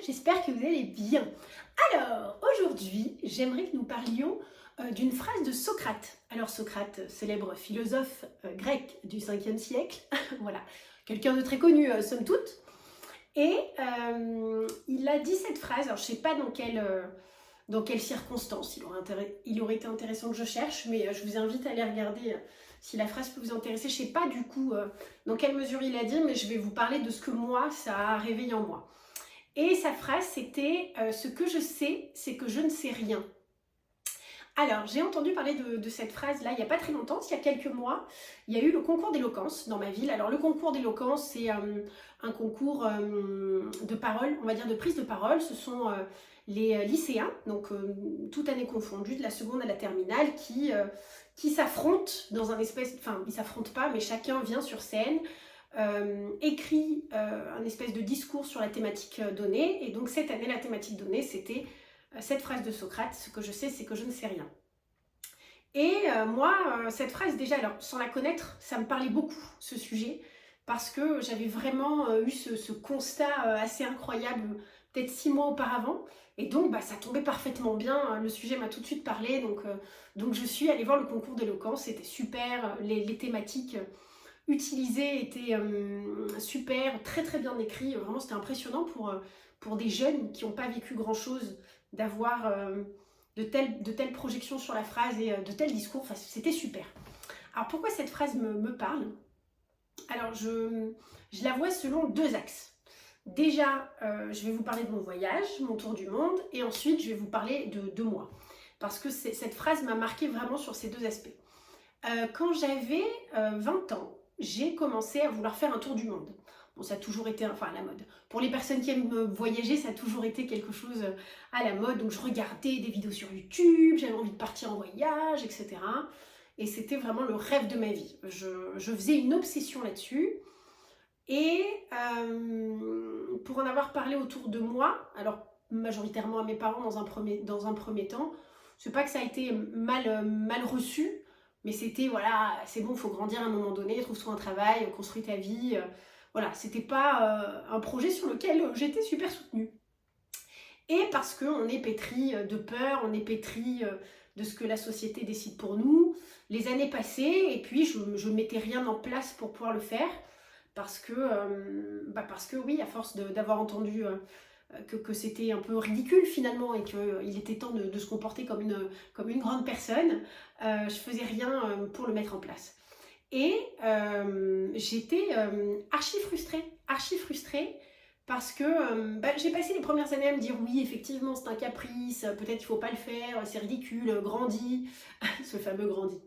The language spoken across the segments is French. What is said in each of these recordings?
j'espère que vous allez bien. Alors, aujourd'hui, j'aimerais que nous parlions d'une phrase de Socrate. Alors Socrate, célèbre philosophe grec du 5e siècle, voilà, quelqu'un de très connu, somme toute. Et il a dit cette phrase, alors je ne sais pas dans quelles circonstances il aurait été intéressant que je cherche, mais je vous invite à aller regarder si la phrase peut vous intéresser. Je ne sais pas du coup dans quelle mesure il a dit, mais je vais vous parler de ce que moi, ça a réveillé en moi. Et sa phrase, c'était ce que je sais, c'est que je ne sais rien. Alors, j'ai entendu parler de cette phrase-là il n'y a pas très longtemps, il y a quelques mois. Il y a eu le concours d'éloquence dans ma ville. Alors, le concours d'éloquence, c'est un concours de parole, on va dire de prise de parole. Ce sont les lycéens, donc toute année confondue, de la seconde à la terminale, qui s'affrontent dans un espèce... Enfin, ils ne s'affrontent pas, mais chacun vient sur scène, écrit un espèce de discours sur la thématique donnée. Et donc, cette année, la thématique donnée, c'était... cette phrase de Socrate, ce que je sais, c'est que je ne sais rien. Et moi, cette phrase, déjà, alors sans la connaître, ça me parlait beaucoup, ce sujet, parce que j'avais vraiment eu ce constat assez incroyable, peut-être 6 mois auparavant, et donc ça tombait parfaitement bien, le sujet m'a tout de suite parlé, donc je suis allée voir le concours d'éloquence, c'était super, les thématiques utilisées étaient super, très très bien écrites, vraiment c'était impressionnant pour des jeunes qui n'ont pas vécu grand-chose, d'avoir de telles projections sur la phrase et de tels discours, enfin, c'était super. Alors pourquoi cette phrase me parle? Alors je la vois selon 2 axes. Déjà, je vais vous parler de mon voyage, mon tour du monde, et ensuite je vais vous parler de moi. Parce que cette phrase m'a marquée vraiment sur ces 2 aspects. Quand j'avais 20 ans, j'ai commencé à vouloir faire un tour du monde. Bon, ça a toujours été, enfin, à la mode. Pour les personnes qui aiment voyager, ça a toujours été quelque chose à la mode. Donc, je regardais des vidéos sur YouTube, j'avais envie de partir en voyage, etc. Et c'était vraiment le rêve de ma vie. Je faisais une obsession là-dessus. Et pour en avoir parlé autour de moi, alors majoritairement à mes parents dans un premier temps, c'est pas que ça a été mal reçu, mais c'était, voilà, c'est bon, il faut grandir à un moment donné, trouve-toi un travail, construis ta vie. Voilà, c'était pas un projet sur lequel j'étais super soutenue. Et parce qu'on est pétri de peur, on est pétri de ce que la société décide pour nous. Les années passaient et puis je ne mettais rien en place pour pouvoir le faire. Parce que oui, à force d'avoir entendu que c'était un peu ridicule finalement et qu'il était temps de se comporter comme une grande personne, je faisais rien pour le mettre en place. Et j'étais archi frustrée parce que j'ai passé les premières années à me dire oui, effectivement, c'est un caprice, peut-être qu'il ne faut pas le faire, c'est ridicule, grandis, ce fameux grandis.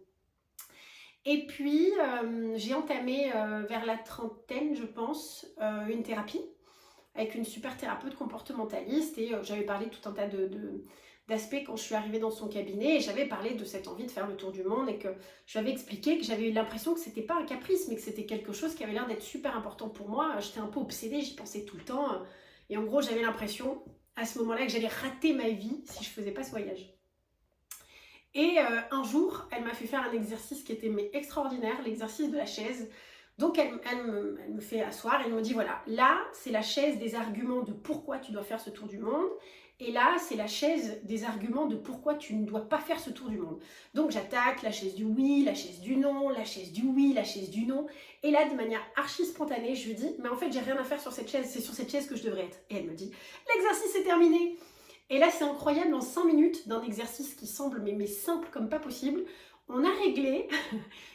Et puis, j'ai entamé vers la trentaine, je pense, une thérapie avec une super thérapeute comportementaliste et j'avais parlé de tout un tas d'aspects quand je suis arrivée dans son cabinet et j'avais parlé de cette envie de faire le tour du monde et que je lui avais expliqué que j'avais eu l'impression que c'était pas un caprice mais que c'était quelque chose qui avait l'air d'être super important pour moi. J'étais un peu obsédée, j'y pensais tout le temps et en gros j'avais l'impression à ce moment-là que j'allais rater ma vie si je faisais pas ce voyage. Et un jour, elle m'a fait faire un exercice qui était extraordinaire, l'exercice de la chaise. Donc elle me fait asseoir, elle me dit voilà, là c'est la chaise des arguments de pourquoi tu dois faire ce tour du monde. Et là c'est la chaise des arguments de pourquoi tu ne dois pas faire ce tour du monde. Donc j'attaque la chaise du oui, la chaise du non, la chaise du oui, la chaise du non. Et là de manière archi spontanée, je lui dis mais en fait j'ai rien à faire sur cette chaise, c'est sur cette chaise que je devrais être. Et elle me dit l'exercice est terminé. Et là, c'est incroyable, en 5 minutes d'un exercice qui semble mais simple comme pas possible, on a réglé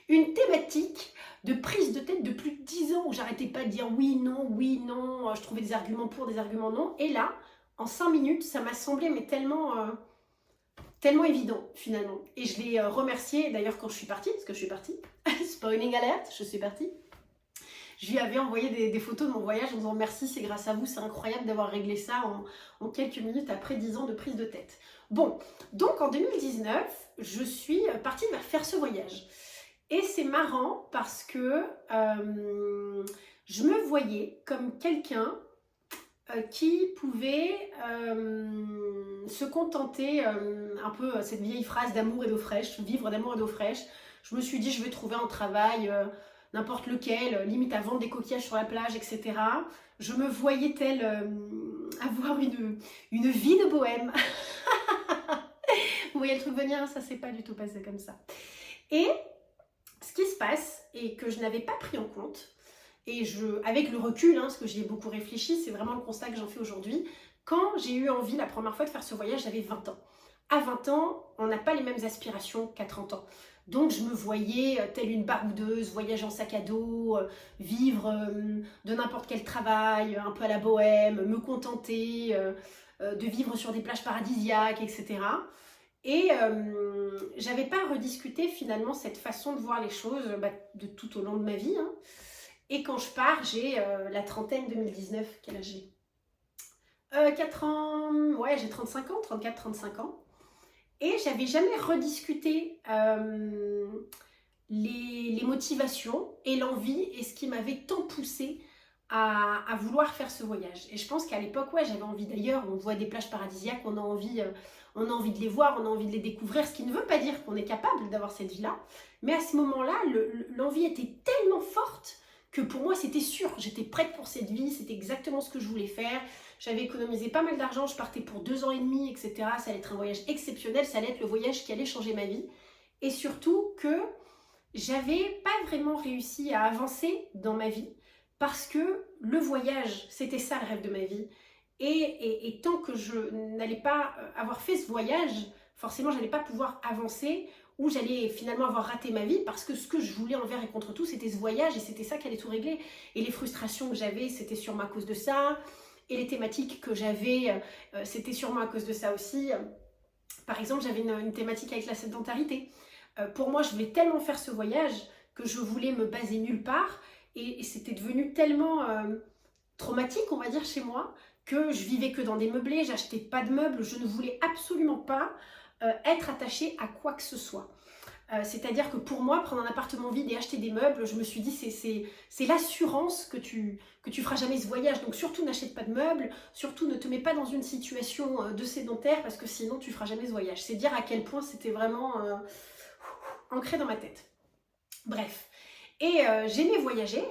une thématique de prise de tête de plus de 10 ans où j'arrêtais pas de dire oui, non, je trouvais des arguments pour, des arguments non. Et là, en 5 minutes, ça m'a semblé mais tellement évident finalement. Et je l'ai remercié d'ailleurs quand je suis partie, parce que je suis partie, spoiling alert, je suis partie. Je lui avais envoyé des photos de mon voyage en disant merci, c'est grâce à vous, c'est incroyable d'avoir réglé ça en quelques minutes après 10 ans de prise de tête. Bon, donc en 2019, je suis partie faire ce voyage. Et c'est marrant parce que je me voyais comme quelqu'un qui pouvait se contenter, un peu cette vieille phrase d'amour et d'eau fraîche, vivre d'amour et d'eau fraîche. Je me suis dit je vais trouver un travail n'importe lequel, limite à vendre des coquillages sur la plage, etc. Je me voyais telle avoir une vie de bohème. Vous voyez le truc venir, ça s'est pas du tout passé comme ça. Et ce qui se passe, et que je n'avais pas pris en compte, et avec le recul, parce que j'y ai beaucoup réfléchi, c'est vraiment le constat que j'en fais aujourd'hui, quand j'ai eu envie la première fois de faire ce voyage, j'avais 20 ans. À 20 ans, on n'a pas les mêmes aspirations qu'à 30 ans. Donc je me voyais telle une baroudeuse, voyager en sac à dos, vivre de n'importe quel travail, un peu à la bohème, me contenter de vivre sur des plages paradisiaques, etc. Et j'avais pas rediscuté finalement cette façon de voir les choses de tout au long de ma vie. Et quand je pars, j'ai la trentaine 2019, quel âge j'ai 4 ans, ouais, j'ai 35 ans, 34-35 ans. Et j'avais jamais rediscuté les motivations et l'envie et ce qui m'avait tant poussé à vouloir faire ce voyage. Et je pense qu'à l'époque, ouais, j'avais envie d'ailleurs, on voit des plages paradisiaques, on a envie de les voir, on a envie de les découvrir, ce qui ne veut pas dire qu'on est capable d'avoir cette vie-là. Mais à ce moment-là, l'envie était tellement forte que pour moi, c'était sûr. J'étais prête pour cette vie, c'était exactement ce que je voulais faire. J'avais économisé pas mal d'argent, je partais pour 2 ans et demi, etc. Ça allait être un voyage exceptionnel, ça allait être le voyage qui allait changer ma vie. Et surtout que j'avais pas vraiment réussi à avancer dans ma vie parce que le voyage, c'était ça le rêve de ma vie. Et tant que je n'allais pas avoir fait ce voyage, forcément, j'allais pas pouvoir avancer ou j'allais finalement avoir raté ma vie parce que ce que je voulais envers et contre tout, c'était ce voyage et c'était ça qui allait tout régler. Et les frustrations que j'avais, c'était sûrement à cause de ça. Et les thématiques que j'avais, c'était sûrement à cause de ça aussi. Par exemple, j'avais une thématique avec la sédentarité. Pour moi, je voulais tellement faire ce voyage que je voulais me baser nulle part. Et c'était devenu tellement traumatique, on va dire, chez moi, que je vivais que dans des meublés, j'achetais pas de meubles, je ne voulais absolument pas être attachée à quoi que ce soit. C'est-à-dire que pour moi, prendre un appartement vide et acheter des meubles, je me suis dit c'est l'assurance que tu feras jamais ce voyage. Donc surtout n'achète pas de meubles, surtout ne te mets pas dans une situation de sédentaire parce que sinon tu feras jamais ce voyage. C'est dire à quel point c'était vraiment ancré dans ma tête. Bref. Et j'aimais voyager,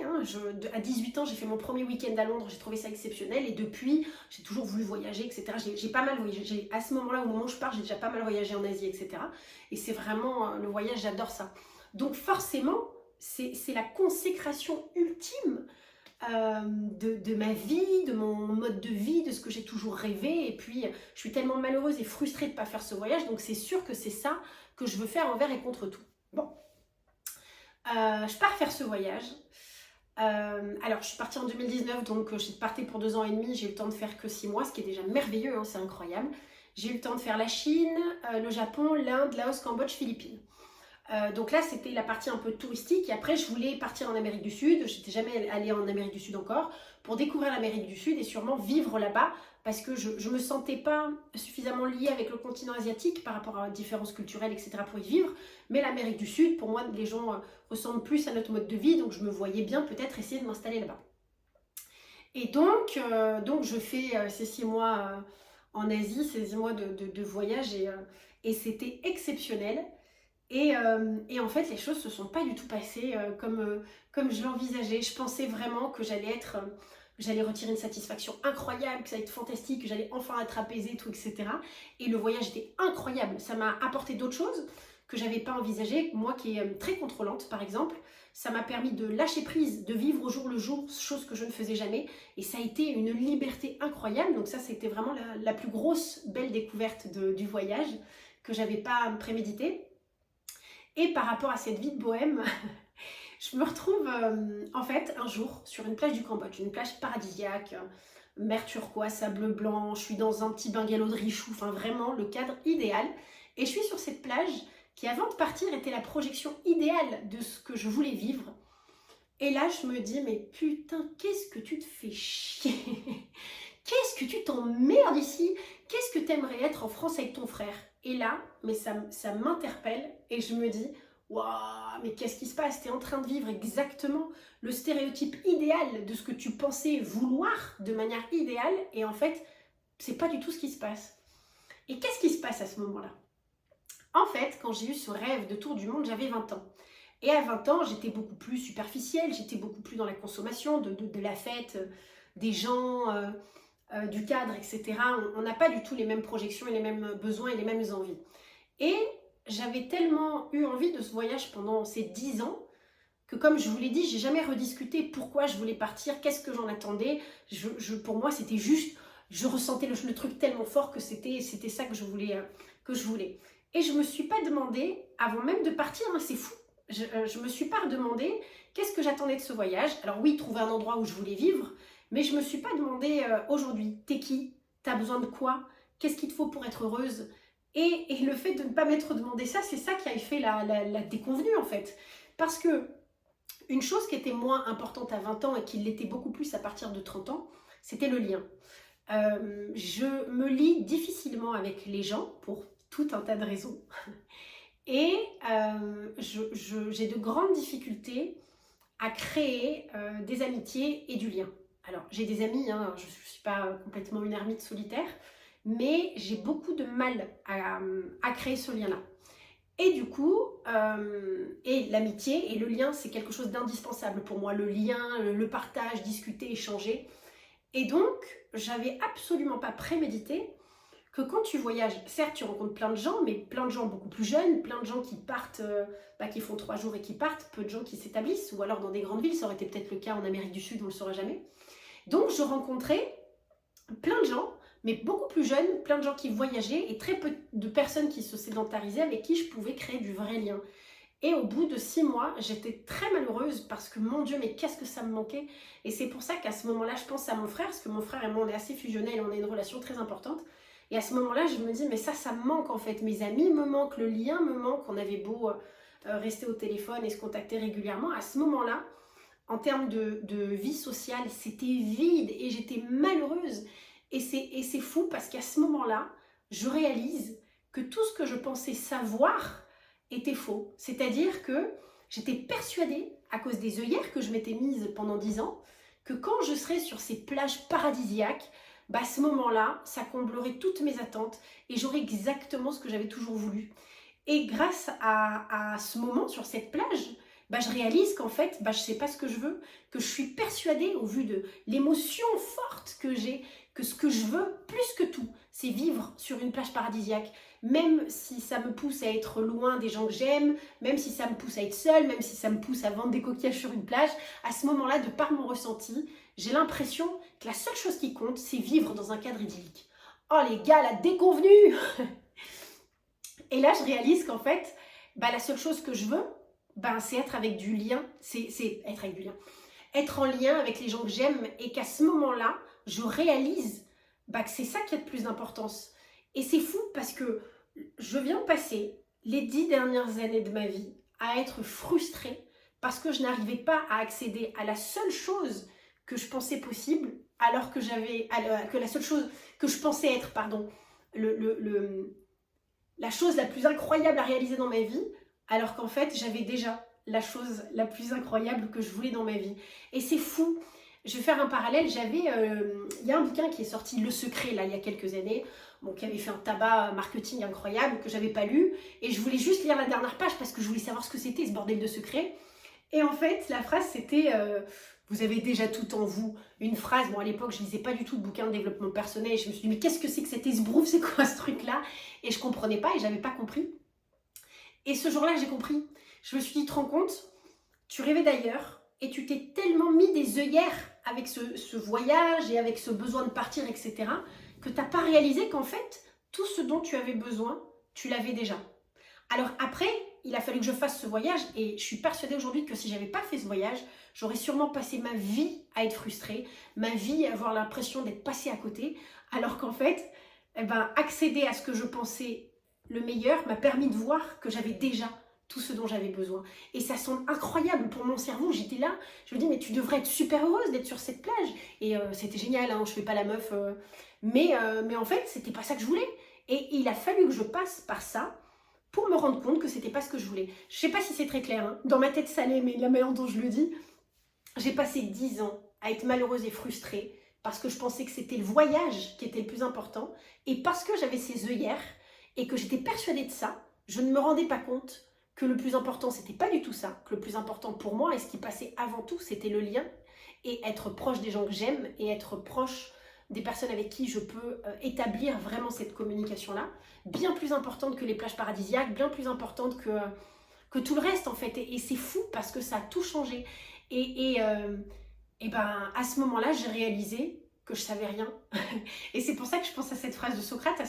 à 18 ans j'ai fait mon premier week-end à Londres, j'ai trouvé ça exceptionnel et depuis j'ai toujours voulu voyager, etc. J'ai pas mal voyagé, à ce moment-là, au moment où je pars, j'ai déjà pas mal voyagé en Asie, etc. Et c'est vraiment le voyage, j'adore ça. Donc forcément, c'est la consécration ultime de ma vie, de mon mode de vie, de ce que j'ai toujours rêvé. Et puis je suis tellement malheureuse et frustrée de ne pas faire ce voyage, donc c'est sûr que c'est ça que je veux faire envers et contre tout. Bon. Je pars faire ce voyage. Alors, je suis partie en 2019, donc j'ai parti pour 2 ans et demi. J'ai eu le temps de faire que 6 mois, ce qui est déjà merveilleux, c'est incroyable. J'ai eu le temps de faire la Chine, le Japon, l'Inde, Laos, Cambodge, Philippines. Donc là, c'était la partie un peu touristique. Et après, je voulais partir en Amérique du Sud. Je n'étais jamais allée en Amérique du Sud encore pour découvrir l'Amérique du Sud et sûrement vivre là-bas parce que je ne me sentais pas suffisamment liée avec le continent asiatique par rapport à différences culturelles, etc. pour y vivre. Mais l'Amérique du Sud, pour moi, les gens ressemblent plus à notre mode de vie. Donc, je me voyais bien peut-être essayer de m'installer là-bas. Et donc je fais ces 6 mois en Asie, ces 6 mois de voyage et c'était exceptionnel. Et en fait, les choses ne se sont pas du tout passées comme je l'envisageais. Je pensais vraiment que j'allais retirer une satisfaction incroyable, que ça allait être fantastique, que j'allais enfin être apaisée, tout, etc. Et le voyage était incroyable. Ça m'a apporté d'autres choses que je n'avais pas envisagées. Moi qui est très contrôlante, par exemple, ça m'a permis de lâcher prise, de vivre au jour le jour, chose que je ne faisais jamais. Et ça a été une liberté incroyable. Donc ça, c'était vraiment la plus grosse, belle découverte du voyage que je n'avais pas prémédité. Et par rapport à cette vie de bohème, je me retrouve en fait un jour sur une plage du Cambodge, une plage paradisiaque, mer turquoise, sable blanc, je suis dans un petit bungalow de richou, enfin vraiment le cadre idéal. Et je suis sur cette plage qui avant de partir était la projection idéale de ce que je voulais vivre. Et là je me dis mais putain qu'est-ce que tu te fais chier. Qu'est-ce que tu t'emmerdes ici? Qu'est-ce que t'aimerais être en France avec ton frère? Et là, mais ça m'interpelle et je me dis, waouh, mais qu'est-ce qui se passe? Tu es en train de vivre exactement le stéréotype idéal de ce que tu pensais vouloir de manière idéale et en fait, c'est pas du tout ce qui se passe. Et qu'est-ce qui se passe à ce moment-là? En fait, quand j'ai eu ce rêve de tour du monde, j'avais 20 ans. Et à 20 ans, j'étais beaucoup plus superficielle, j'étais beaucoup plus dans la consommation, de la fête, des gens, du cadre, etc. On n'a pas du tout les mêmes projections et les mêmes besoins et les mêmes envies. Et j'avais tellement eu envie de ce voyage pendant ces 10 ans que, comme je vous l'ai dit, j'ai jamais rediscuté pourquoi je voulais partir, qu'est-ce que j'en attendais. Pour moi, c'était juste, je ressentais le truc tellement fort que c'était ça que je voulais. Et je me suis pas demandé, avant même de partir, hein, c'est fou, je me suis pas demandé qu'est-ce que j'attendais de ce voyage. Alors oui, trouver un endroit où je voulais vivre, mais je me suis pas demandé aujourd'hui, t'es qui? T'as besoin de quoi? Qu'est-ce qu'il te faut pour être heureuse? Et le fait de ne pas m'être demandé ça, c'est ça qui a fait la déconvenue en fait. Parce que une chose qui était moins importante à 20 ans et qui l'était beaucoup plus à partir de 30 ans, c'était le lien. Je me lie difficilement avec les gens pour tout un tas de raisons. Et j'ai de grandes difficultés à créer des amitiés et du lien. Alors, j'ai des amis, hein, je ne suis pas complètement une ermite solitaire, mais j'ai beaucoup de mal à créer ce lien-là. Et du coup, et l'amitié et le lien, c'est quelque chose d'indispensable pour moi. Le lien, le partage, discuter, échanger. Et donc, j'avais absolument pas prémédité que quand tu voyages, certes, tu rencontres plein de gens, mais plein de gens beaucoup plus jeunes, plein de gens qui partent, qui font 3 jours et qui partent, peu de gens qui s'établissent, ou alors dans des grandes villes, ça aurait été peut-être le cas en Amérique du Sud, on ne le saura jamais. Donc, je rencontrais plein de gens, mais beaucoup plus jeunes, plein de gens qui voyageaient et très peu de personnes qui se sédentarisaient avec qui je pouvais créer du vrai lien. Et au bout de 6 mois, j'étais très malheureuse parce que mon Dieu, mais qu'est-ce que ça me manquait. Et c'est pour ça qu'à ce moment-là, je pense à mon frère, parce que mon frère et moi, on est assez fusionnels et on a une relation très importante. Et à ce moment-là, je me dis, mais ça me manque en fait. Mes amis me manquent, le lien me manque. On avait beau rester au téléphone et se contacter régulièrement. À ce moment-là, en termes de vie sociale, c'était vide et j'étais malheureuse. Et c'est fou parce qu'à ce moment-là, je réalise que tout ce que je pensais savoir était faux. C'est-à-dire que j'étais persuadée, à cause des œillères que je m'étais mise pendant 10 ans, que quand je serais sur ces plages paradisiaques, à ce moment-là, ça comblerait toutes mes attentes et j'aurais exactement ce que j'avais toujours voulu. Et grâce à ce moment sur cette plage, je réalise qu'en fait, je ne sais pas ce que je veux, que je suis persuadée, au vu de l'émotion forte que j'ai, que ce que je veux, plus que tout, c'est vivre sur une plage paradisiaque. Même si ça me pousse à être loin des gens que j'aime, même si ça me pousse à être seule, même si ça me pousse à vendre des coquillages sur une plage, à ce moment-là, de par mon ressenti, j'ai l'impression que la seule chose qui compte, c'est vivre dans un cadre idyllique. Oh les gars, la déconvenue. Et là, je réalise qu'en fait, la seule chose que je veux, c'est être avec du lien, c'est être avec du lien. Être en lien avec les gens que j'aime et qu'à ce moment-là, je réalise que c'est ça qui a de plus d'importance. Et c'est fou parce que je viens passer les 10 dernières années de ma vie à être frustrée parce que je n'arrivais pas à accéder à la seule chose que je pensais possible, alors que la seule chose que je pensais être, la chose la plus incroyable à réaliser dans ma vie, alors qu'en fait, j'avais déjà la chose la plus incroyable que je voulais dans ma vie. Et c'est fou. Je vais faire un parallèle. Il y a un bouquin qui est sorti, Le Secret, là, il y a quelques années, qui avait fait un tabac marketing incroyable, que j'avais pas lu. Et je voulais juste lire la dernière page parce que je voulais savoir ce que c'était, ce bordel de secret. Et en fait, la phrase, c'était vous avez déjà tout en vous. Une phrase, à l'époque, je lisais pas du tout de bouquin de développement personnel. Et je me suis dit, mais qu'est-ce que c'est que cet esbrouf? C'est quoi ce truc-là? Et je comprenais pas et j'avais pas compris. Et ce jour-là, j'ai compris. Je me suis dit, tu te rends compte, tu rêvais d'ailleurs et tu t'es tellement mis des œillères avec ce voyage et avec ce besoin de partir, etc., que tu n'as pas réalisé qu'en fait, tout ce dont tu avais besoin, tu l'avais déjà. Alors après, il a fallu que je fasse ce voyage et je suis persuadée aujourd'hui que si je n'avais pas fait ce voyage, j'aurais sûrement passé ma vie à être frustrée, ma vie à avoir l'impression d'être passée à côté, alors qu'en fait, accéder à ce que je pensais le meilleur m'a permis de voir que j'avais déjà tout ce dont j'avais besoin. Et ça semble incroyable pour mon cerveau. J'étais là, je me dis, mais tu devrais être super heureuse d'être sur cette plage. Et c'était génial, hein, je fais pas la meuf. Mais en fait, c'était pas ça que je voulais. Et il a fallu que je passe par ça pour me rendre compte que c'était pas ce que je voulais. Je sais pas si c'est très clair, hein. Dans ma tête ça l'est, mais la manière dont je le dis, j'ai passé 10 ans à être malheureuse et frustrée parce que je pensais que c'était le voyage qui était le plus important. Et parce que j'avais ces œillères et que j'étais persuadée de ça, je ne me rendais pas compte que le plus important, c'était pas du tout ça, que le plus important pour moi, et ce qui passait avant tout, c'était le lien, et être proche des gens que j'aime, et être proche des personnes avec qui je peux établir vraiment cette communication-là, bien plus importante que les plages paradisiaques, bien plus importante que tout le reste en fait, et c'est fou parce que ça a tout changé, et ben à ce moment-là, j'ai réalisé que je savais rien, et c'est pour ça que je pense à cette phrase de Socrate, à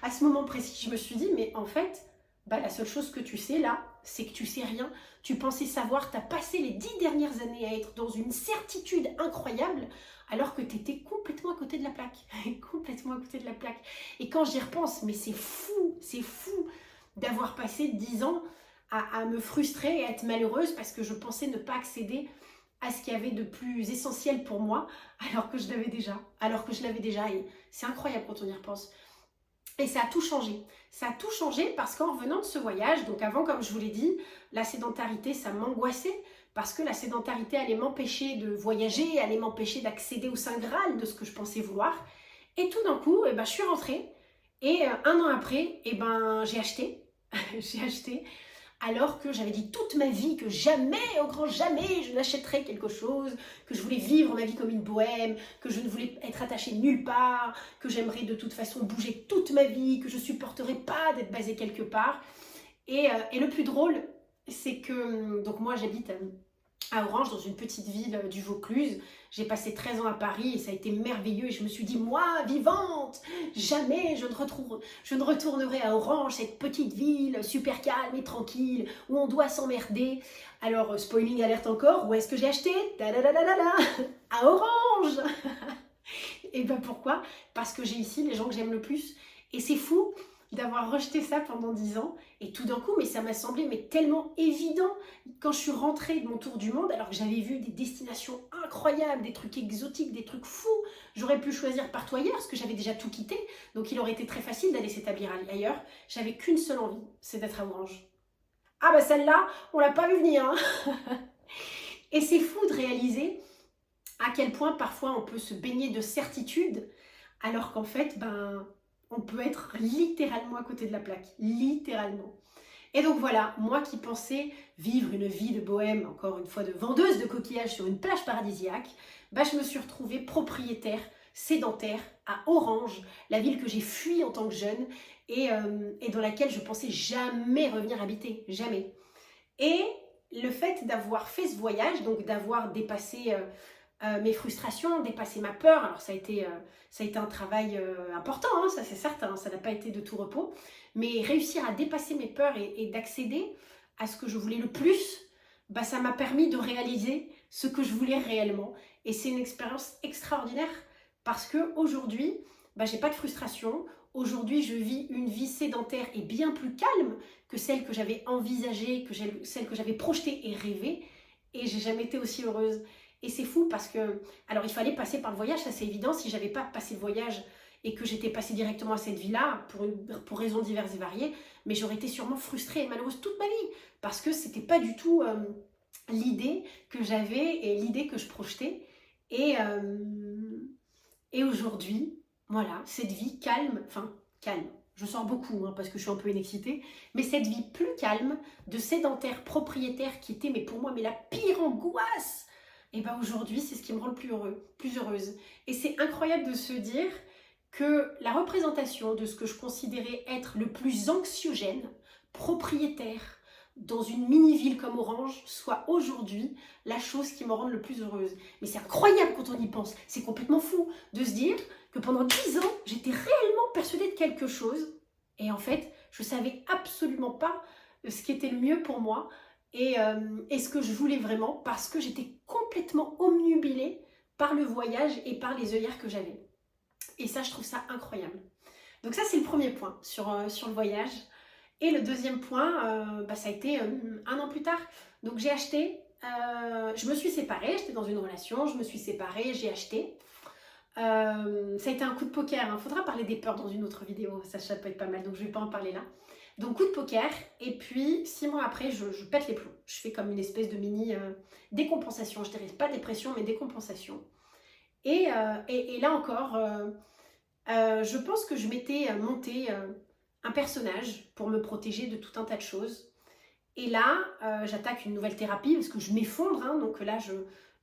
ce moment précis, je me suis dit, mais en fait, bah, la seule chose que tu sais là, c'est que tu sais rien. Tu pensais savoir, tu as passé les 10 dernières années à être dans une certitude incroyable, alors que tu étais complètement à côté de la plaque. Complètement à côté de la plaque. Et quand j'y repense, mais c'est fou d'avoir passé 10 ans à me frustrer et à être malheureuse parce que je pensais ne pas accéder à ce qu'il y avait de plus essentiel pour moi, alors que je l'avais déjà. Et c'est incroyable quand on y repense. Et ça a tout changé. Ça a tout changé parce qu'en revenant de ce voyage, donc avant, comme je vous l'ai dit, la sédentarité, ça m'angoissait parce que la sédentarité allait m'empêcher de voyager, allait m'empêcher d'accéder au Saint Graal de ce que je pensais vouloir. Et tout d'un coup, je suis rentrée et 1 an après, j'ai acheté. J'ai acheté alors que j'avais dit toute ma vie que jamais, au grand jamais, je n'achèterais quelque chose, que je voulais vivre ma vie comme une bohème, que je ne voulais être attachée nulle part, que j'aimerais de toute façon bouger toute ma vie, que je ne supporterais pas d'être basée quelque part. Et le plus drôle, c'est que, donc moi j'habite à Orange, dans une petite ville du Vaucluse. J'ai passé 13 ans à Paris et ça a été merveilleux. Et je me suis dit, moi, vivante, jamais je ne retournerai à Orange, cette petite ville super calme et tranquille où on doit s'emmerder. Alors, spoiling alerte encore, où est-ce que j'ai acheté? À Orange. Et ben pourquoi? Parce que j'ai ici les gens que j'aime le plus. Et c'est fou d'avoir rejeté ça pendant 10 ans. Et tout d'un coup, mais ça m'a semblé tellement évident quand je suis rentrée de mon tour du monde, alors que j'avais vu des destinations incroyables, des trucs exotiques, des trucs fous. J'aurais pu choisir partout ailleurs, parce que j'avais déjà tout quitté. Donc il aurait été très facile d'aller s'établir ailleurs. J'avais qu'une seule envie, c'est d'être à Orange. Ah bah celle-là, on l'a pas vu venir. Hein. Et c'est fou de réaliser à quel point parfois on peut se baigner de certitude, alors qu'en fait, on peut être littéralement à côté de la plaque, littéralement. Et donc voilà, moi qui pensais vivre une vie de bohème, encore une fois de vendeuse de coquillages sur une plage paradisiaque, je me suis retrouvée propriétaire, sédentaire, à Orange, la ville que j'ai fuie en tant que jeune et dans laquelle je pensais jamais revenir habiter, jamais. Et le fait d'avoir fait ce voyage, donc d'avoir dépassé mes frustrations, dépasser ma peur. Alors ça a été un travail important, hein, ça c'est certain, ça n'a pas été de tout repos, mais réussir à dépasser mes peurs et d'accéder à ce que je voulais le plus, ça m'a permis de réaliser ce que je voulais réellement. Et c'est une expérience extraordinaire parce qu'aujourd'hui, j'ai pas de frustration. Aujourd'hui, je vis une vie sédentaire et bien plus calme que celle que j'avais envisagée, celle que j'avais projetée et rêvée. Et j'ai jamais été aussi heureuse. Et c'est fou parce que, alors il fallait passer par le voyage, ça c'est évident. Si j'avais pas passé le voyage et que j'étais passée directement à cette vie-là, pour raisons diverses et variées, mais j'aurais été sûrement frustrée et malheureuse toute ma vie. Parce que c'était pas du tout l'idée que j'avais et l'idée que je projetais. Et aujourd'hui, voilà, cette vie calme, je sors beaucoup parce que je suis un peu inexcitée, mais cette vie plus calme de sédentaire propriétaire qui était pour moi la pire angoisse, et aujourd'hui c'est ce qui me rend le plus heureuse. Et c'est incroyable de se dire que la représentation de ce que je considérais être le plus anxiogène, propriétaire, dans une mini-ville comme Orange, soit aujourd'hui la chose qui me rend le plus heureuse. Mais c'est incroyable quand on y pense, c'est complètement fou de se dire que pendant 10 ans, j'étais réellement persuadée de quelque chose, et en fait, je savais absolument pas ce qui était le mieux pour moi, et ce que je voulais vraiment, parce que j'étais complètement omnubilée par le voyage et par les œillères que j'avais. Et ça, je trouve ça incroyable. Donc ça, c'est le premier point sur le voyage. Et le deuxième point, ça a été 1 an plus tard. Donc j'ai acheté, je me suis séparée, j'étais dans une relation, je me suis séparée, j'ai acheté. Ça a été un coup de poker, il faudra parler des peurs dans une autre vidéo, ça peut être pas mal, donc je ne vais pas en parler là. Donc coup de poker, et puis 6 mois après, je pète les plombs. Je fais comme une espèce de mini décompensation, je dirais pas dépression, mais décompensation. Et là encore, je pense que je m'étais monté un personnage pour me protéger de tout un tas de choses. Et là, j'attaque une nouvelle thérapie parce que je m'effondre, hein, donc là,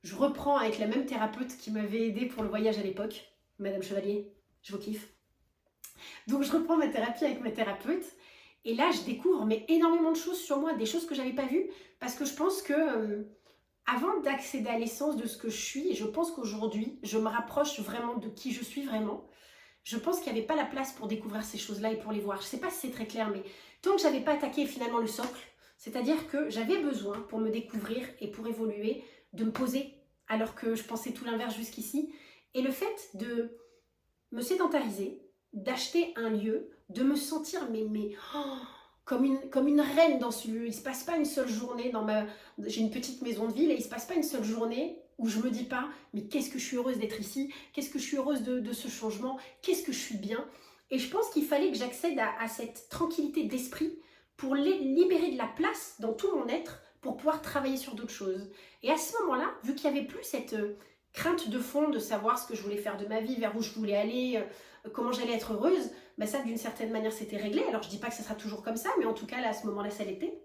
je reprends avec la même thérapeute qui m'avait aidée pour le voyage à l'époque, Madame Chevalier, je vous kiffe. Donc je reprends ma thérapie avec ma thérapeute et là je découvre mais énormément de choses sur moi, des choses que j'avais pas vues parce que je pense que avant d'accéder à l'essence de ce que je suis, et je pense qu'aujourd'hui je me rapproche vraiment de qui je suis vraiment. Je pense qu'il n'y avait pas la place pour découvrir ces choses-là et pour les voir. Je ne sais pas si c'est très clair, mais tant que je n'avais pas attaqué finalement le socle, c'est-à-dire que j'avais besoin pour me découvrir et pour évoluer de me poser alors que je pensais tout l'inverse jusqu'ici. Et le fait de me sédentariser, d'acheter un lieu, de me sentir comme une reine dans ce lieu. Il ne se passe pas une seule journée j'ai une petite maison de ville et il ne se passe pas une seule journée où je me dis pas mais qu'est-ce que je suis heureuse d'être ici, qu'est-ce que je suis heureuse de ce changement, qu'est-ce que je suis bien. Et je pense qu'il fallait que j'accède à cette tranquillité d'esprit pour libérer de la place dans tout mon être pour pouvoir travailler sur d'autres choses. Et à ce moment-là, vu qu'il n'y avait plus cette crainte de fond de savoir ce que je voulais faire de ma vie, vers où je voulais aller, comment j'allais être heureuse, ben ça d'une certaine manière c'était réglé. Alors je dis pas que ça sera toujours comme ça, mais en tout cas là à ce moment-là ça l'était.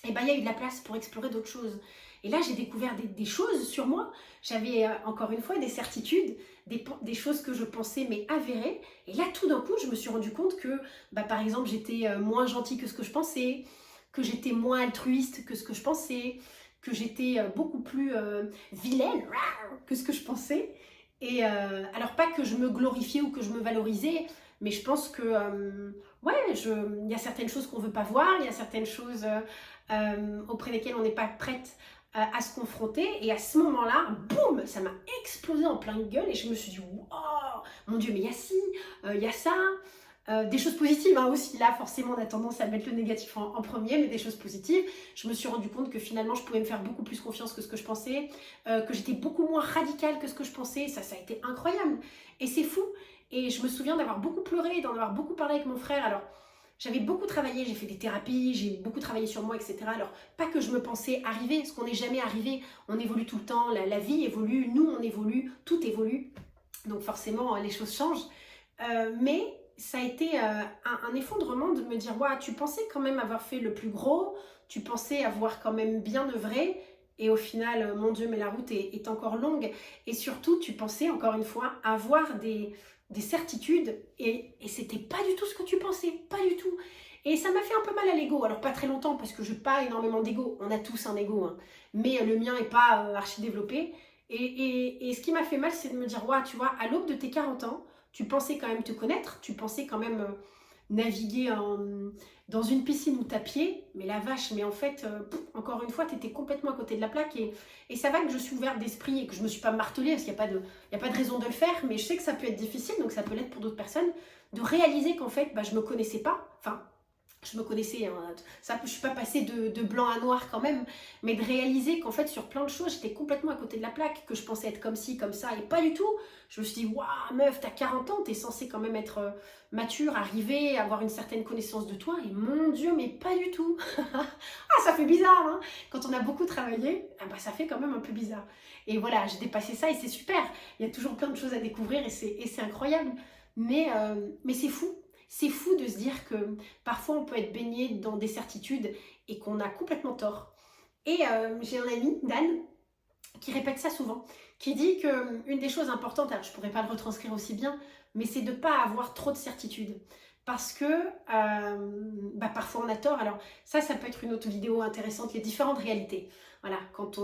Et ben il y a eu de la place pour explorer d'autres choses. Et là j'ai découvert des choses sur moi. J'avais encore une fois des certitudes, des choses que je pensais mais avérées. Et là tout d'un coup je me suis rendu compte que par exemple j'étais moins gentille que ce que je pensais, que j'étais moins altruiste que ce que je pensais, que j'étais beaucoup plus vilaine que ce que je pensais. Et alors pas que je me glorifiais ou que je me valorisais, mais je pense que ouais, il y a certaines choses qu'on veut pas voir, il y a certaines choses auprès desquelles on n'est pas prête à se confronter. Et à ce moment-là, boum, ça m'a explosé en plein de gueule et je me suis dit, wow, mon Dieu, mais il y a ci, il y a ça. Des choses positives hein, aussi, là forcément on a tendance à mettre le négatif en premier, mais des choses positives. Je me suis rendu compte que finalement je pouvais me faire beaucoup plus confiance que ce que je pensais, que j'étais beaucoup moins radicale que ce que je pensais, ça a été incroyable. Et c'est fou, et je me souviens d'avoir beaucoup pleuré, d'en avoir beaucoup parlé avec mon frère. Alors j'avais beaucoup travaillé, j'ai fait des thérapies, j'ai beaucoup travaillé sur moi, etc. Alors pas que je me pensais arriver, parce qu'on n'est jamais arrivé, on évolue tout le temps, la vie évolue, nous on évolue, tout évolue, donc forcément les choses changent. Mais ça a été un effondrement de me dire ouais, tu pensais quand même avoir fait le plus gros, tu pensais avoir quand même bien œuvré et au final, mon Dieu, mais la route est encore longue et surtout, tu pensais encore une fois avoir des certitudes et c'était pas du tout ce que tu pensais, pas du tout. Et ça m'a fait un peu mal à l'ego, alors pas très longtemps parce que je n'ai pas énormément d'ego, on a tous un ego, hein, mais le mien n'est pas archi développé. Et ce qui m'a fait mal, c'est de me dire, ouais, tu vois, à l'aube de tes 40 ans, tu pensais quand même te connaître, tu pensais quand même naviguer dans une piscine où t'as pied, mais la vache, mais en fait, encore une fois, tu étais complètement à côté de la plaque et ça va que je suis ouverte d'esprit et que je me suis pas martelée parce qu'il n'y a pas de raison de le faire, mais je sais que ça peut être difficile, donc ça peut l'être pour d'autres personnes, de réaliser qu'en fait, je me connaissais pas, enfin, je me connaissais, hein, ça, je suis pas passée de blanc à noir quand même, mais de réaliser qu'en fait sur plein de choses j'étais complètement à côté de la plaque, que je pensais être comme ci, comme ça, et pas du tout. Je me suis dit, waouh meuf, t'as 40 ans, t'es censée quand même être mature, arriver, avoir une certaine connaissance de toi, et mon Dieu, mais pas du tout. Ah, ça fait bizarre, hein. Quand on a beaucoup travaillé, ça fait quand même un peu bizarre. Et voilà, j'ai dépassé ça et c'est super, il y a toujours plein de choses à découvrir et c'est incroyable, mais c'est fou. C'est fou de se dire que parfois on peut être baigné dans des certitudes et qu'on a complètement tort. Et j'ai un ami, Dan, qui répète ça souvent, qui dit qu'une des choses importantes, alors je ne pourrais pas le retranscrire aussi bien, mais c'est de ne pas avoir trop de certitudes. Parce que parfois on a tort. Alors ça peut être une autre vidéo intéressante, les différentes réalités. Voilà, quand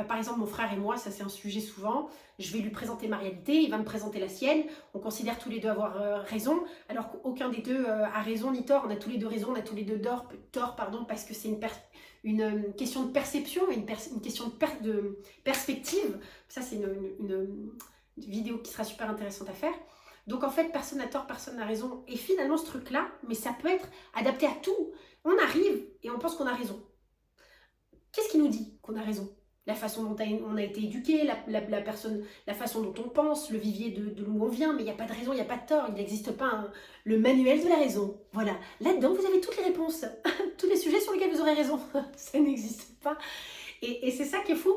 par exemple mon frère et moi, ça c'est un sujet souvent, je vais lui présenter ma réalité, il va me présenter la sienne, on considère tous les deux avoir raison, alors qu'aucun des deux a raison ni tort, on a tous les deux raison, on a tous les deux tort, parce que c'est une question de perception, une question de perspective. Ça c'est une vidéo qui sera super intéressante à faire. Donc en fait, personne n'a tort, personne n'a raison. Et finalement, ce truc-là, mais ça peut être adapté à tout. On arrive et on pense qu'on a raison. Qu'est-ce qui nous dit qu'on a raison? La façon dont on a été éduqué, la façon dont on pense, le vivier de où on vient, mais il n'y a pas de raison, il n'y a pas de tort, il n'existe pas le manuel de la raison. Voilà, là-dedans, vous avez toutes les réponses, tous les sujets sur lesquels vous aurez raison, ça n'existe pas. Et c'est ça qui est fou.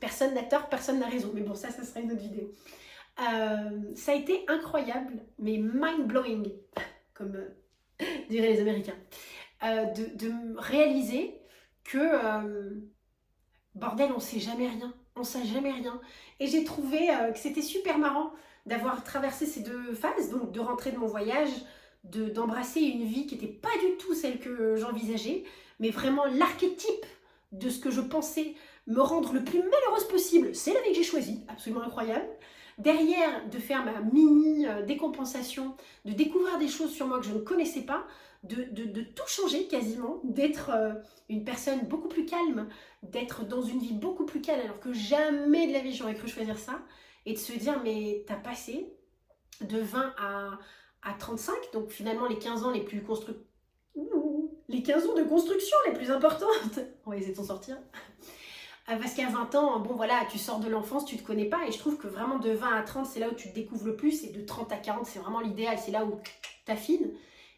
Personne n'a tort, personne n'a raison. Mais bon, ça sera une autre vidéo. Ça a été incroyable, mais mind-blowing, comme diraient les Américains. de me réaliser que, bordel, on sait jamais rien. On sait jamais rien. Et j'ai trouvé que c'était super marrant d'avoir traversé ces deux phases, donc de rentrer de mon voyage, d'embrasser une vie qui n'était pas du tout celle que j'envisageais, mais vraiment l'archétype de ce que je pensais me rendre le plus malheureuse possible. C'est la vie que j'ai choisie, absolument incroyable. Derrière, de faire ma mini décompensation, de découvrir des choses sur moi que je ne connaissais pas, de tout changer quasiment, d'être une personne beaucoup plus calme, d'être dans une vie beaucoup plus calme alors que jamais de la vie j'aurais cru choisir ça, et de se dire mais t'as passé de 20 à 35, donc finalement les 15 ans les plus les 15 ans de construction les plus importantes, on va essayer de s'en sortir. Parce qu'à 20 ans, bon voilà, tu sors de l'enfance, tu te connais pas, et je trouve que vraiment de 20 à 30, c'est là où tu te découvres le plus, et de 30 à 40, c'est vraiment l'idéal, c'est là où t'affines.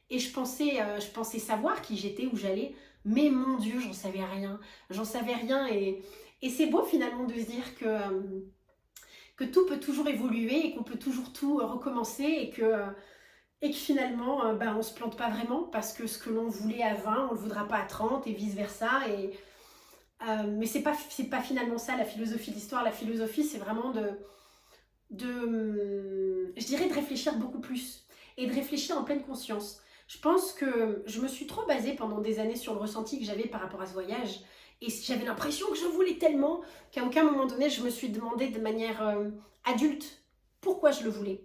Et je pensais savoir qui j'étais, où j'allais, mais mon Dieu, j'en savais rien, et c'est beau finalement de se dire que tout peut toujours évoluer, et qu'on peut toujours tout recommencer, et que finalement, on se plante pas vraiment, parce que ce que l'on voulait à 20, on le voudra pas à 30, et vice versa, mais c'est pas finalement ça la philosophie de l'histoire. La philosophie, c'est vraiment je dirais de réfléchir beaucoup plus et de réfléchir en pleine conscience. Je pense que je me suis trop basée pendant des années sur le ressenti que j'avais par rapport à ce voyage, et j'avais l'impression que je voulais tellement qu'à aucun moment donné je me suis demandé de manière adulte pourquoi je le voulais,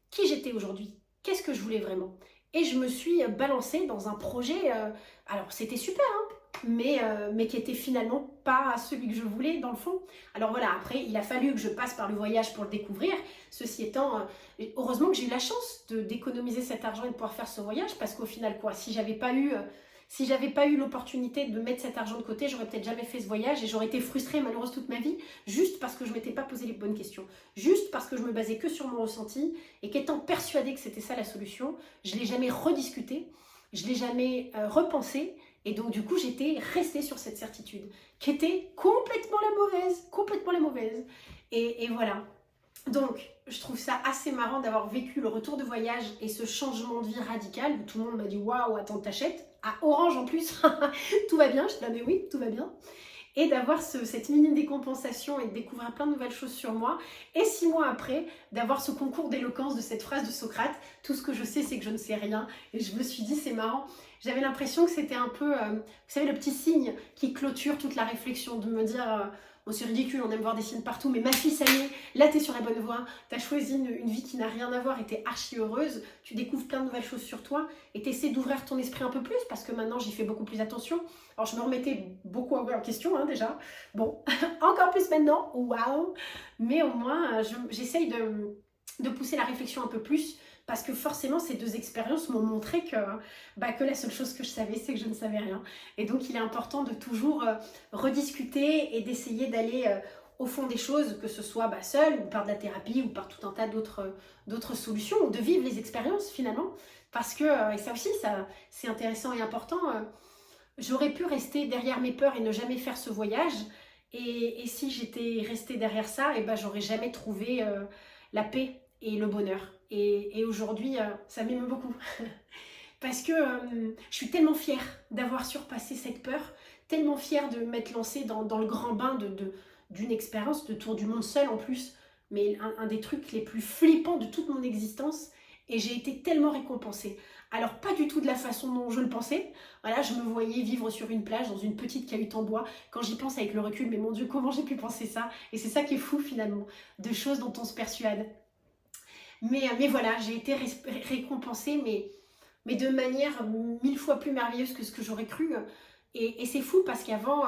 qui j'étais aujourd'hui, qu'est-ce que je voulais vraiment. Et je me suis balancée dans un projet, alors c'était super, hein, mais qui était finalement pas celui que je voulais dans le fond. Alors voilà, après il a fallu que je passe par le voyage pour le découvrir. Ceci étant, heureusement que j'ai eu la chance d'économiser cet argent et de pouvoir faire ce voyage, parce qu'au final quoi, si j'avais pas eu l'opportunité de mettre cet argent de côté, j'aurais peut-être jamais fait ce voyage, et j'aurais été frustrée et malheureuse toute ma vie, juste parce que je m'étais pas posé les bonnes questions, juste parce que je me basais que sur mon ressenti, et qu'étant persuadée que c'était ça la solution, je l'ai jamais rediscuté, je l'ai jamais repensé, et donc du coup j'étais restée sur cette certitude, qui était complètement la mauvaise, et voilà. Donc, je trouve ça assez marrant d'avoir vécu le retour de voyage et ce changement de vie radical où tout le monde m'a dit waouh, attends, t'achètes à Orange en plus, tout va bien. Je dis là, mais oui, tout va bien. Et d'avoir cette mini décompensation et de découvrir plein de nouvelles choses sur moi. Et 6 mois après, d'avoir ce concours d'éloquence de cette phrase de Socrate, tout ce que je sais, c'est que je ne sais rien. Et je me suis dit, c'est marrant. J'avais l'impression que c'était un peu, vous savez, le petit signe qui clôture toute la réflexion, de me dire, bon, c'est ridicule, on aime voir des signes partout, mais ma fille, ça y est, là, t'es sur la bonne voie, t'as choisi une vie qui n'a rien à voir et t'es archi heureuse, tu découvres plein de nouvelles choses sur toi, et t'essaies d'ouvrir ton esprit un peu plus, parce que maintenant, j'y fais beaucoup plus attention. Alors, je me remettais beaucoup en question, hein, déjà. Bon, encore plus maintenant, waouh. Mais au moins, j'essaye de pousser la réflexion un peu plus, parce que forcément, ces deux expériences m'ont montré que la seule chose que je savais, c'est que je ne savais rien. Et donc, il est important de toujours rediscuter et d'essayer d'aller au fond des choses, que ce soit seul, ou par de la thérapie, ou par tout un tas d'autres solutions, ou de vivre les expériences finalement. Parce que, et ça aussi, c'est intéressant et important, j'aurais pu rester derrière mes peurs et ne jamais faire ce voyage. Et si j'étais restée derrière ça, j'aurais jamais trouvé la paix et le bonheur. Et aujourd'hui, ça m'émeut beaucoup. Parce que je suis tellement fière d'avoir surpassé cette peur, tellement fière de m'être lancée dans le grand bain d'une expérience de tour du monde seule en plus, mais un des trucs les plus flippants de toute mon existence. Et j'ai été tellement récompensée. Alors pas du tout de la façon dont je le pensais. Voilà, je me voyais vivre sur une plage dans une petite cahute en bois. Quand j'y pense avec le recul, mais mon Dieu, comment j'ai pu penser ça? Et c'est ça qui est fou finalement, de choses dont on se persuade. Mais voilà, j'ai été récompensée, mais de manière 1000 fois plus merveilleuse que ce que j'aurais cru. Et c'est fou parce qu'avant,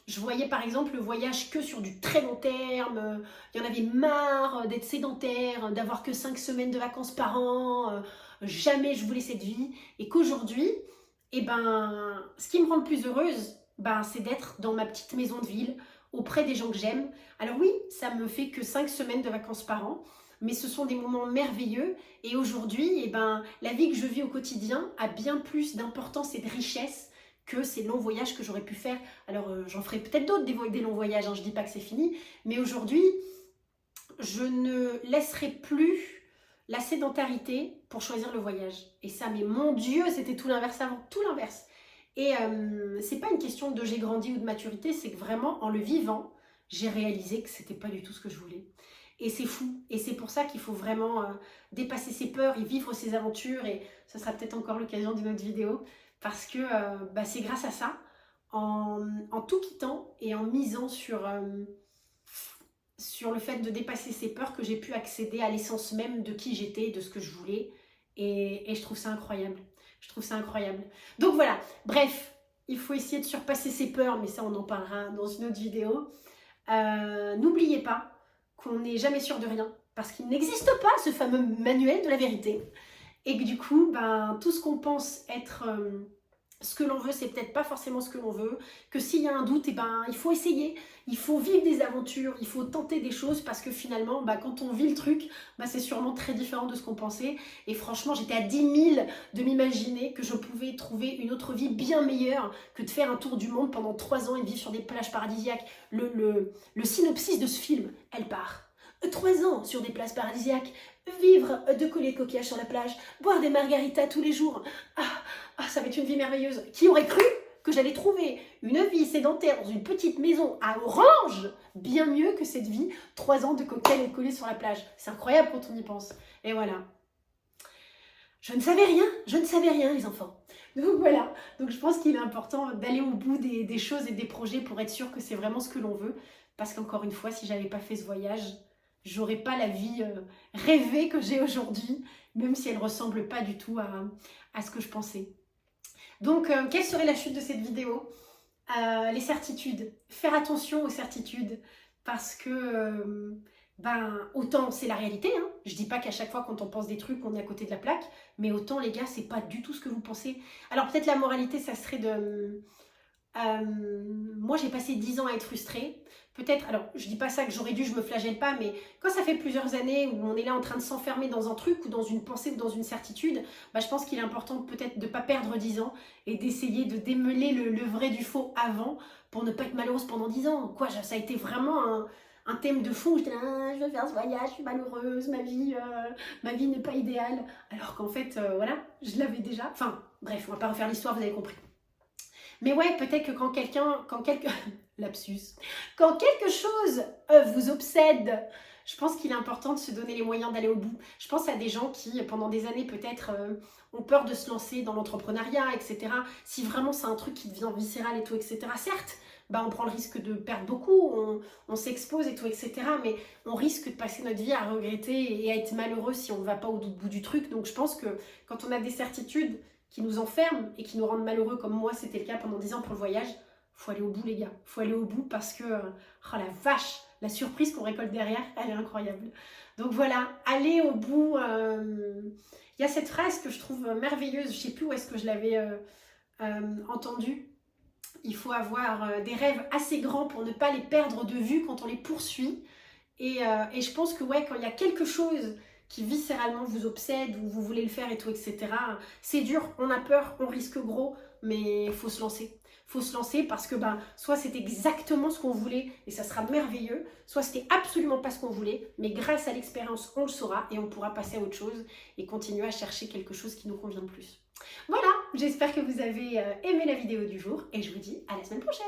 je voyais par exemple le voyage que sur du très long terme. Il y en avait marre d'être sédentaire, d'avoir que 5 semaines de vacances par an. Jamais je voulais cette vie. Et qu'aujourd'hui, ce qui me rend le plus heureuse, c'est d'être dans ma petite maison de ville, auprès des gens que j'aime. Alors oui, ça me fait que 5 semaines de vacances par an, mais ce sont des moments merveilleux. Et aujourd'hui, la vie que je vis au quotidien a bien plus d'importance et de richesse que ces longs voyages que j'aurais pu faire. Alors, j'en ferai peut-être d'autres, des longs voyages, hein, je ne dis pas que c'est fini, mais aujourd'hui, je ne laisserai plus la sédentarité pour choisir le voyage. Et ça, mais mon Dieu, c'était tout l'inverse avant, tout l'inverse. Et c'est pas une question de j'ai grandi ou de maturité, c'est que vraiment en le vivant, j'ai réalisé que c'était pas du tout ce que je voulais. Et c'est fou. Et c'est pour ça qu'il faut vraiment dépasser ses peurs et vivre ses aventures. Et ce sera peut-être encore l'occasion d'une autre vidéo. Parce que c'est grâce à ça, en tout quittant et en misant sur le fait de dépasser ses peurs, que j'ai pu accéder à l'essence même de qui j'étais, de ce que je voulais. Et je trouve ça incroyable. Je trouve ça incroyable. Donc voilà, bref, il faut essayer de surpasser ses peurs, mais ça on en parlera dans une autre vidéo. N'oubliez pas qu'on n'est jamais sûr de rien, parce qu'il n'existe pas ce fameux manuel de la vérité. Et que du coup, tout ce qu'on pense être ce que l'on veut, c'est peut-être pas forcément ce que l'on veut, que s'il y a un doute, il faut essayer, il faut vivre des aventures, il faut tenter des choses, parce que finalement, quand on vit le truc, c'est sûrement très différent de ce qu'on pensait. Et franchement, j'étais à 10 000 de m'imaginer que je pouvais trouver une autre vie bien meilleure que de faire un tour du monde pendant 3 ans et vivre sur des plages paradisiaques. Le synopsis de ce film, elle part. 3 ans sur des plages paradisiaques, vivre de colliers de coquillages sur la plage, boire des margaritas tous les jours. Ça va être une vie merveilleuse. Qui aurait cru que j'allais trouver une vie sédentaire dans une petite maison à Orange bien mieux que cette vie, 3 ans de cocktails et de colliers sur la plage. C'est incroyable quand on y pense. Et voilà. Je ne savais rien les enfants. Donc voilà, donc je pense qu'il est important d'aller au bout des choses et des projets pour être sûr que c'est vraiment ce que l'on veut. Parce qu'encore une fois, si j'avais pas fait ce voyage, j'aurais pas la vie rêvée que j'ai aujourd'hui, même si elle ressemble pas du tout à ce que je pensais. Donc, quelle serait la chute de cette vidéo? Les certitudes. Faire attention aux certitudes, parce que, autant c'est la réalité, hein. Je dis pas qu'à chaque fois quand on pense des trucs, on est à côté de la plaque, mais autant les gars, c'est pas du tout ce que vous pensez. Alors peut-être la moralité, ça serait de... moi j'ai passé 10 ans à être frustrée. Peut-être, alors je dis pas ça que j'aurais dû, je me flagelle pas, mais quand ça fait plusieurs années où on est là en train de s'enfermer dans un truc ou dans une pensée ou dans une certitude, je pense qu'il est important peut-être de ne pas perdre 10 ans et d'essayer de démêler le vrai du faux avant pour ne pas être malheureuse pendant 10 ans. Quoi, ça a été vraiment un thème de fond où j'étais là, je veux faire ce voyage, je suis malheureuse, ma vie n'est pas idéale. Alors qu'en fait, voilà, je l'avais déjà. Enfin, bref, on va pas refaire l'histoire, vous avez compris. Mais ouais, peut-être que lapsus, quand quelque chose vous obsède, je pense qu'il est important de se donner les moyens d'aller au bout. Je pense à des gens qui, pendant des années, peut-être, ont peur de se lancer dans l'entrepreneuriat, etc. Si vraiment c'est un truc qui devient viscéral et tout, etc. Certes, on prend le risque de perdre beaucoup, on s'expose et tout, etc. Mais on risque de passer notre vie à regretter et à être malheureux si on ne va pas au bout du truc. Donc je pense que quand on a des certitudes qui nous enferment et qui nous rendent malheureux, comme moi c'était le cas pendant 10 ans pour le voyage, faut aller au bout les gars, faut aller au bout parce que, oh la vache, la surprise qu'on récolte derrière, elle est incroyable. Donc voilà, allez au bout. Il y a cette phrase que je trouve merveilleuse, je sais plus où est-ce que je l'avais entendue. Il faut avoir des rêves assez grands pour ne pas les perdre de vue quand on les poursuit. Et je pense que ouais, quand il y a quelque chose qui viscéralement vous obsède ou vous voulez le faire et tout, etc. C'est dur, on a peur, on risque gros, mais il faut se lancer. Il faut se lancer parce que soit c'est exactement ce qu'on voulait et ça sera merveilleux, soit c'était absolument pas ce qu'on voulait, mais grâce à l'expérience, on le saura et on pourra passer à autre chose et continuer à chercher quelque chose qui nous convient plus. Voilà, j'espère que vous avez aimé la vidéo du jour et je vous dis à la semaine prochaine.